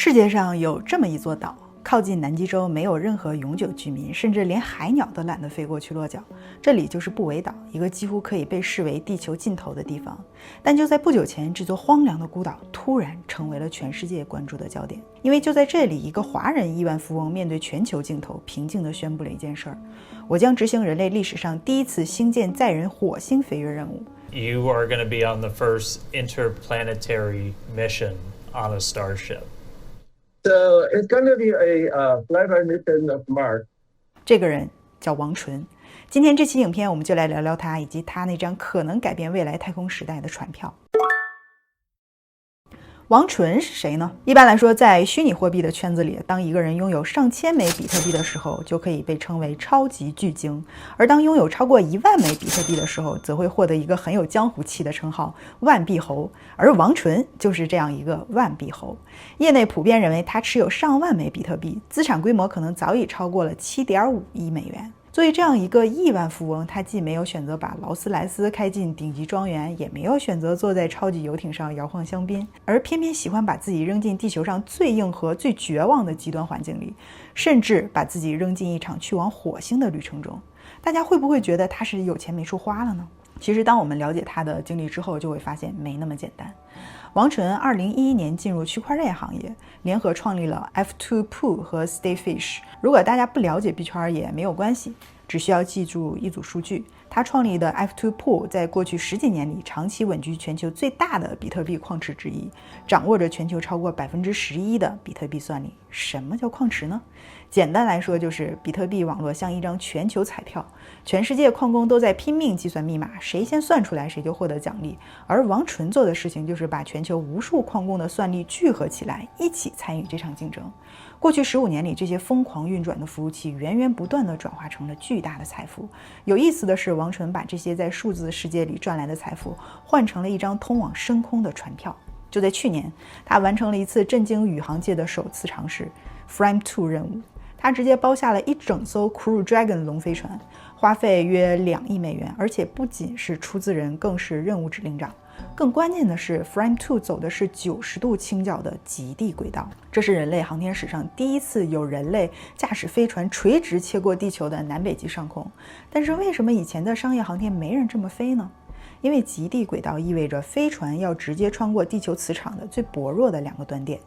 世界上有这么一座岛，靠近南极洲，没有任何永久居民，甚至连海鸟都懒得飞过去落脚。这里就是布韦岛，一个几乎可以被视为地球尽头的地方。但就在不久前，这座荒凉的孤岛突然成为了全世界关注的焦点，因为就在这里，一个华人亿万富翁面对全球镜头，平静地宣布了一件事儿：我将执行人类历史上第一次星舰载人火星飞跃任务。You are going to be on the first interplanetary mission on a starship.So it's going to be a flyby mission of Mars. 这个人叫王纯。今天这期影片我们就来聊聊他以及他那张可能改变未来太空时代的船票。王纯是谁呢？一般来说，在虚拟货币的圈子里，当一个人拥有上千枚比特币的时候，就可以被称为超级巨鲸；而当拥有超过1万枚比特币的时候，则会获得一个很有江湖气的称号——万币猴。而王纯就是这样一个万币猴。业内普遍认为他持有上万枚比特币，资产规模可能早已超过了7.5亿美元。作为这样一个亿万富翁，他既没有选择把劳斯莱斯开进顶级庄园，也没有选择坐在超级游艇上摇晃香槟，而偏偏喜欢把自己扔进地球上最硬核、最绝望的极端环境里，甚至把自己扔进一场去往火星的旅程中。大家会不会觉得他是有钱没处花了呢？其实当我们了解他的经历之后，就会发现没那么简单。王纯2011年进入区块链行业，联合创立了 F2 Pool 和 Stayfish。如果大家不了解币圈也没有关系，只需要记住一组数据。他创立的 F2 Pool 在过去10几年里长期稳居全球最大的比特币矿池之一，掌握着全球超过11%的比特币算力。什么叫矿池呢？简单来说，就是比特币网络像一张全球彩票，全世界矿工都在拼命计算密码，谁先算出来谁就获得奖励。而王纯做的事情就是把全球无数矿工的算力聚合起来，一起参与这场竞争。过去15年里，这些疯狂运转的服务器源源不断地转化成了巨大的财富。有意思的是，王纯把这些在数字世界里赚来的财富换成了一张通往深空的船票。就在去年，他完成了一次震惊宇航界的首次尝试 Frame2 任务。他直接包下了一整艘 Crew Dragon 龙飞船，花费约2亿美元，而且不仅是出资人，更是任务指令长。更关键的是 Frame2 走的是90度倾角的极地轨道，这是人类航天史上第一次有人类驾驶飞船垂直切过地球的南北极上空。但是为什么以前的商业航天没人这么飞呢？因为极地轨道意味着飞船要直接穿过地球磁场的最薄弱的2个端点，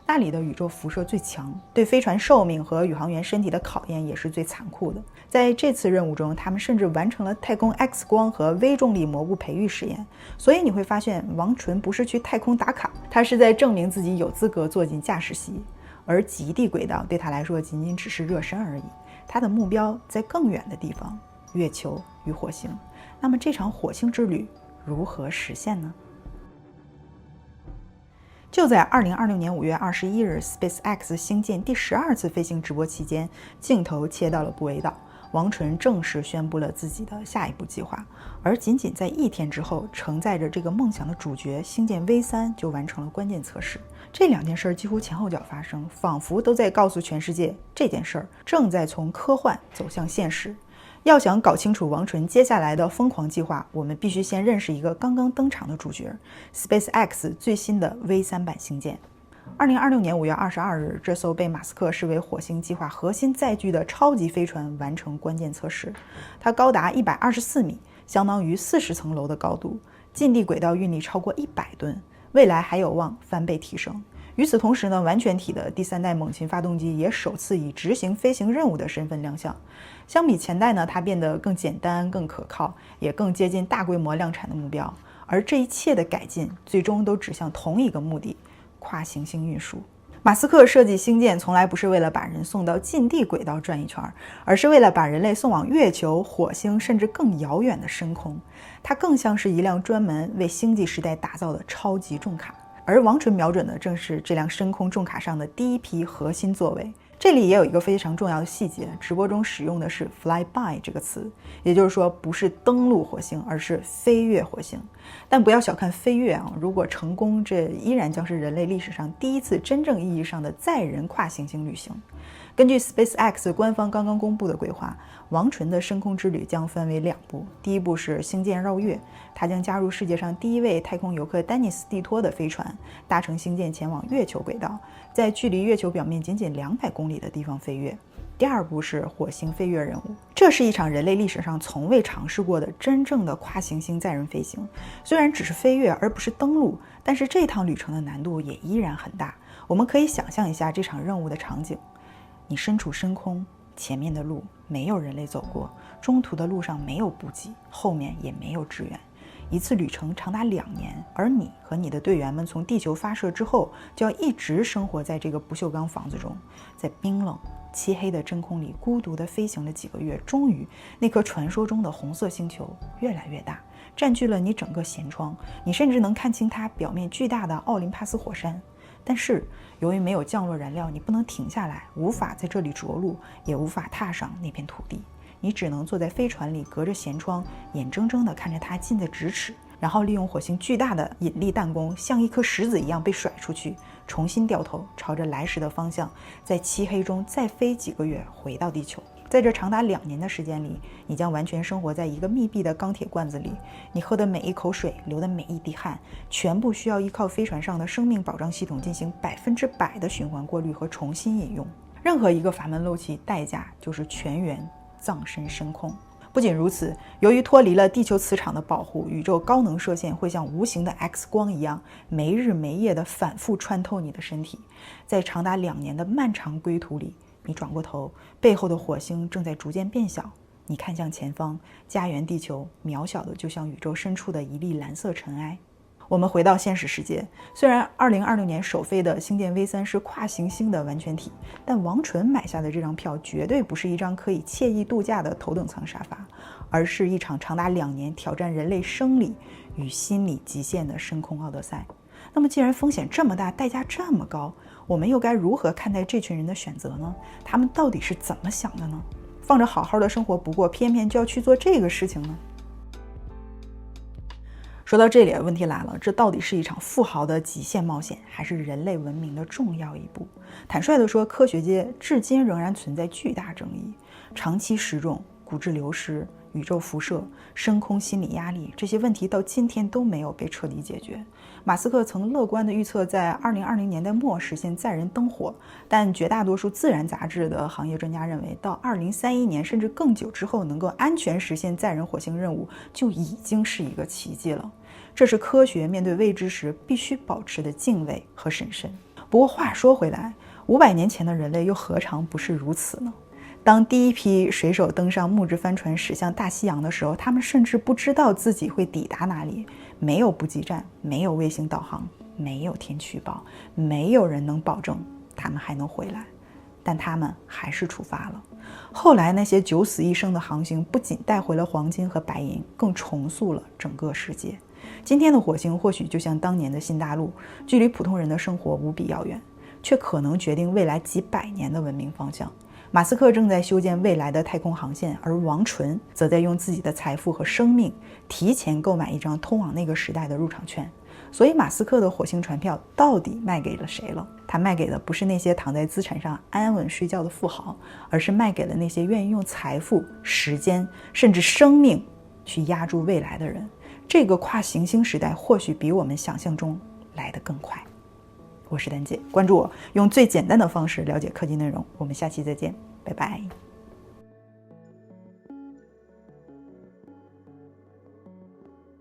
那里的宇宙辐射最强，对飞船寿命和宇航员身体的考验也是最残酷的。在这次任务中，他们甚至完成了太空 X 光和微重力蘑菇培育实验。所以你会发现，王纯不是去太空打卡，他是在证明自己有资格坐进驾驶席。而极地轨道对他来说仅仅只是热身而已，他的目标在更远的地方，月球与火星。那么这场火星之旅如何实现呢？就在2026年5月21日 SpaceX 星舰第12次飞行直播期间，镜头切到了布韦岛，王纯正式宣布了自己的下一步计划。而仅仅在1天之后，承载着这个梦想的主角星舰 V3 就完成了关键测试。这2件事几乎前后脚发生，仿佛都在告诉全世界，这件事正在从科幻走向现实。要想搞清楚王纯接下来的疯狂计划，我们必须先认识一个刚刚登场的主角 SpaceX 最新的 V3 版星舰。2026年5月22日，这艘被马斯克视为火星计划核心载具的超级飞船完成关键测试。它高达124米，相当于40层楼的高度，近地轨道运力超过100吨，未来还有望翻倍提升。与此同时呢，完全体的第3代猛禽发动机也首次以执行飞行任务的身份亮相。相比前代呢，它变得更简单、更可靠，也更接近大规模量产的目标。而这一切的改进，最终都指向同一个目的：跨行星运输。马斯克设计星舰从来不是为了把人送到近地轨道转一圈，而是为了把人类送往月球、火星，甚至更遥远的深空。它更像是一辆专门为星际时代打造的超级重卡。而王纯瞄准的正是这辆深空重卡上的第一批核心座位。这里也有一个非常重要的细节，直播中使用的是 flyby 这个词，也就是说不是登陆火星，而是飞越火星。但不要小看飞跃啊，如果成功，这依然将是人类历史上第一次真正意义上的载人跨行星旅行。根据 SpaceX 官方刚刚公布的规划，王纯的深空之旅将分为2步。第一步是星舰绕月，他将加入世界上第一位太空游客丹尼斯·蒂托的飞船，搭乘星舰前往月球轨道，在距离月球表面仅仅200公里的地方飞跃。第2步是火星飞跃任务，这是一场人类历史上从未尝试过的真正的跨行星载人飞行。虽然只是飞跃而不是登陆，但是这趟旅程的难度也依然很大。我们可以想象一下这场任务的场景：你身处深空，前面的路没有人类走过，中途的路上没有补给，后面也没有支援。一次旅程长达2年，而你和你的队员们从地球发射之后，就要一直生活在这个不锈钢房子中，在冰冷漆黑的真空里孤独地飞行了几个月，终于那颗传说中的红色星球越来越大，占据了你整个舷窗，你甚至能看清它表面巨大的奥林帕斯火山。但是由于没有降落燃料，你不能停下来，无法在这里着陆，也无法踏上那片土地。你只能坐在飞船里，隔着舷窗眼睁睁地看着它近在咫尺，然后利用火星巨大的引力弹弓，像一颗石子一样被甩出去，重新掉头朝着来时的方向，在漆黑中再飞几个月回到地球。在这长达2年的时间里，你将完全生活在一个密闭的钢铁罐子里，你喝的每一口水，流的每一滴汗，全部需要依靠飞船上的生命保障系统进行100%的循环过滤和重新饮用。任何一个阀门漏气，代价就是全员葬身深空。不仅如此，由于脱离了地球磁场的保护，宇宙高能射线会像无形的 X 光一样，没日没夜地反复穿透你的身体。在长达2年的漫长归途里，你转过头，背后的火星正在逐渐变小，你看向前方，家园地球渺小的就像宇宙深处的一粒蓝色尘埃。我们回到现实世界，虽然2026年首飞的星舰 V3 是跨行星的完全体，但王纯买下的这张票绝对不是一张可以惬意度假的头等舱沙发，而是一场长达2年挑战人类生理与心理极限的深空奥德赛。那么既然风险这么大，代价这么高，我们又该如何看待这群人的选择呢？他们到底是怎么想的呢？放着好好的生活不过，偏偏就要去做这个事情呢？说到这里，问题来了，这到底是一场富豪的极限冒险，还是人类文明的重要一步？坦率地说，科学界至今仍然存在巨大争议。长期失重、骨质流失、宇宙辐射、深空心理压力，这些问题到今天都没有被彻底解决。马斯克曾乐观地预测在2020年代末实现载人登火，但绝大多数自然杂志的行业专家认为，到2031年甚至更久之后能够安全实现载人火星任务，就已经是一个奇迹了。这是科学面对未知时必须保持的敬畏和审慎。不过话说回来，500年前的人类又何尝不是如此呢？当第一批水手登上木质帆船驶向大西洋的时候，他们甚至不知道自己会抵达哪里，没有补给站，没有卫星导航，没有天气预报，没有人能保证他们还能回来，但他们还是出发了。后来那些九死一生的航行不仅带回了黄金和白银，更重塑了整个世界。今天的火星或许就像当年的新大陆，距离普通人的生活无比遥远，却可能决定未来几百年的文明方向。马斯克正在修建未来的太空航线，而王纯则在用自己的财富和生命提前购买一张通往那个时代的入场券。所以马斯克的火星船票到底卖给了谁了？他卖给的不是那些躺在资产上安稳睡觉的富豪，而是卖给了那些愿意用财富、时间甚至生命去压住未来的人。这个跨行星时代或许比我们想象中来得更快。我是丹姐，关注我，用最简单的方式了解科技内容。我们下期再见，拜拜。